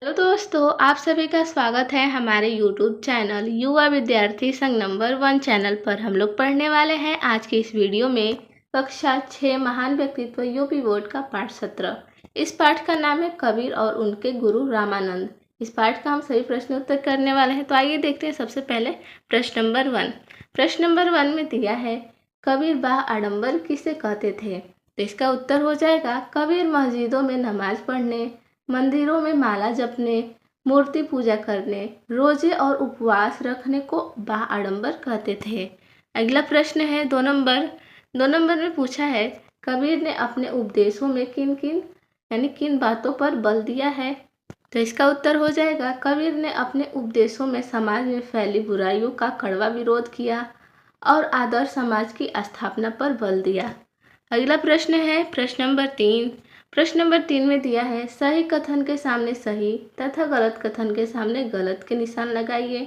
Hello दोस्तों, आप सभी का स्वागत है हमारे YouTube चैनल युवा विद्यार्थी संघ नंबर 1 चैनल पर। हम लोग पढ़ने वाले हैं आज की इस वीडियो में कक्षा 6 महान व्यक्तित्व यूपी बोर्ड का पाठ 17। इस पाठ का नाम है कबीर और उनके गुरु रामानंद। इस पाठ का हम सभी प्रश्न उत्तर करने वाले हैं। तो आइए देखते हैं सबसे पहले प्रश्न नंबर 1। प्रश्न नंबर 1 में दिया है कबीर बा आडम्बर किसे कहते थे। तो इसका उत्तर हो जाएगा कबीर मस्जिदों में नमाज पढ़ने, मंदिरों में माला जपने, मूर्ति पूजा करने, रोजे और उपवास रखने को बा आडम्बर कहते थे। अगला प्रश्न है 2 नंबर। 2 नंबर में पूछा है कबीर ने अपने उपदेशों में किन बातों पर बल दिया है। तो इसका उत्तर हो जाएगा कबीर ने अपने उपदेशों में समाज में फैली बुराइयों का कड़वा विरोध किया और आदर्श समाज की स्थापना पर बल दिया। अगला प्रश्न है प्रश्न नंबर 3। प्रश्न नंबर 3 में दिया है सही कथन के सामने सही तथा गलत कथन के सामने गलत के निशान लगाइए।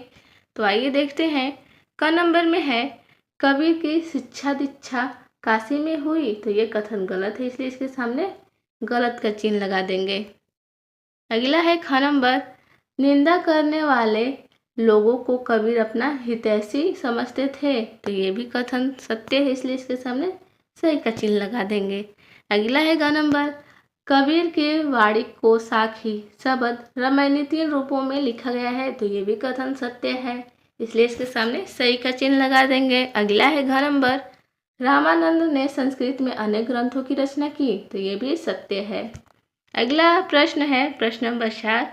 तो आइए देखते हैं। क नंबर में है कबीर की शिक्षा दीक्षा काशी में हुई। तो ये कथन गलत है, इसलिए इसके सामने गलत का चिन्ह लगा देंगे। अगला है ख नंबर। निंदा करने वाले लोगों को कबीर अपना हितैषी समझते थे। तो ये भी कथन सत्य है, इसलिए इसके सामने सही का चिन्ह लगा देंगे। अगला है ग नंबर। कबीर के वाणी को साखी शब्द रामायणी 3 रूपों में लिखा गया है। तो ये भी कथन सत्य है, इसलिए इसके सामने सही का चिन्ह लगा देंगे। अगला है घ नंबर। रामानंद ने संस्कृत में अनेक ग्रंथों की रचना की। तो ये भी सत्य है। अगला प्रश्न है प्रश्न नंबर 4।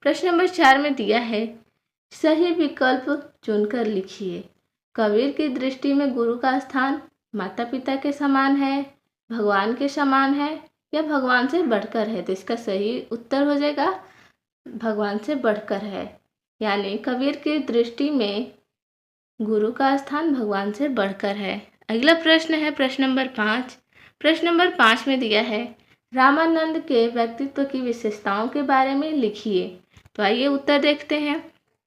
प्रश्न नंबर 4 में दिया है सही विकल्प चुनकर लिखिए। कबीर की दृष्टि में गुरु का स्थान माता पिता के समान है, भगवान के समान है या भगवान से बढ़कर है। तो इसका सही उत्तर हो जाएगा भगवान से बढ़कर है, यानी कबीर की दृष्टि में गुरु का स्थान भगवान से बढ़कर है। अगला प्रश्न है प्रश्न नंबर 5। प्रश्न नंबर 5 में दिया है रामानंद के व्यक्तित्व की विशेषताओं के बारे में लिखिए। तो आइए उत्तर देखते हैं।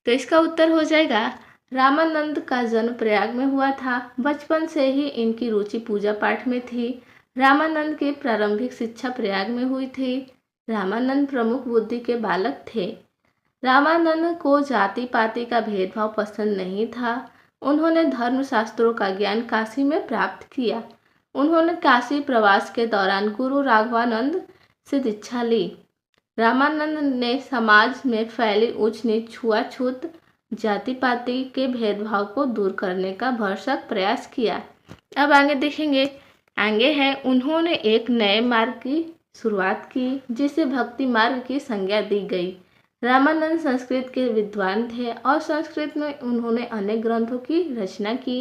तो इसका उत्तर हो जाएगा रामानंद का जन्म प्रयाग में हुआ था। बचपन से ही इनकी रुचि पूजा पाठ में थी। रामानंद की प्रारंभिक शिक्षा प्रयाग में हुई थी। रामानंद प्रमुख बुद्धि के बालक थे। रामानंद को जाति पाति का भेदभाव पसंद नहीं था। उन्होंने धर्मशास्त्रों का ज्ञान काशी में प्राप्त किया। उन्होंने काशी प्रवास के दौरान गुरु राघवानंद से दीक्षा ली। रामानंद ने समाज में फैली ऊंच नीच, छुआछूत, जाति पाति के भेदभाव को दूर करने का भरसक प्रयास किया। अब आगे देखेंगे। आगे है उन्होंने एक नए मार्ग की शुरुआत की जिसे भक्ति मार्ग की संज्ञा दी गई। रामानंद संस्कृत के विद्वान थे और संस्कृत में उन्होंने अनेक ग्रंथों की रचना की।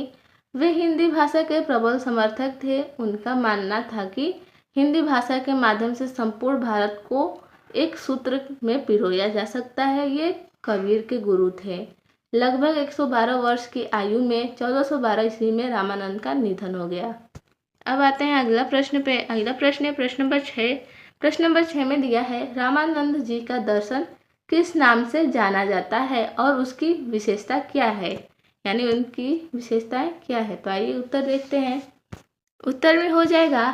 वे हिंदी भाषा के प्रबल समर्थक थे। उनका मानना था कि हिंदी भाषा के माध्यम से संपूर्ण भारत को एक सूत्र में पिरोया जा सकता है। ये कबीर के गुरु थे। लगभग 112 वर्ष की आयु में 1412 ईस्वी में रामानंद का निधन हो गया। अब आते हैं अगला प्रश्न पे। अगला प्रश्न है प्रश्न नंबर 6। प्रश्न नंबर 6 में दिया है रामानंद जी का दर्शन किस नाम से जाना जाता है और उसकी विशेषता क्या है, यानी उनकी विशेषताएं क्या है। तो आइए उत्तर देखते हैं। उत्तर में हो जाएगा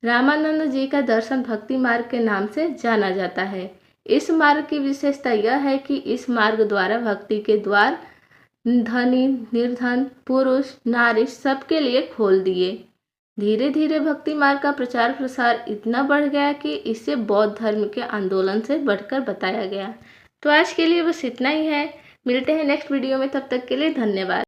रामानंद जी का दर्शन भक्ति मार्ग के नाम से जाना जाता है। इस मार्ग की विशेषता यह है कि इस मार्ग द्वारा भक्ति के द्वार धनी निर्धन पुरुष नारी सबके लिए खोल दिए। धीरे धीरे भक्ति मार्ग का प्रचार प्रसार इतना बढ़ गया कि इसे बौद्ध धर्म के आंदोलन से बढ़कर बताया गया। तो आज के लिए बस इतना ही है। मिलते हैं नेक्स्ट वीडियो में, तब तक के लिए धन्यवाद।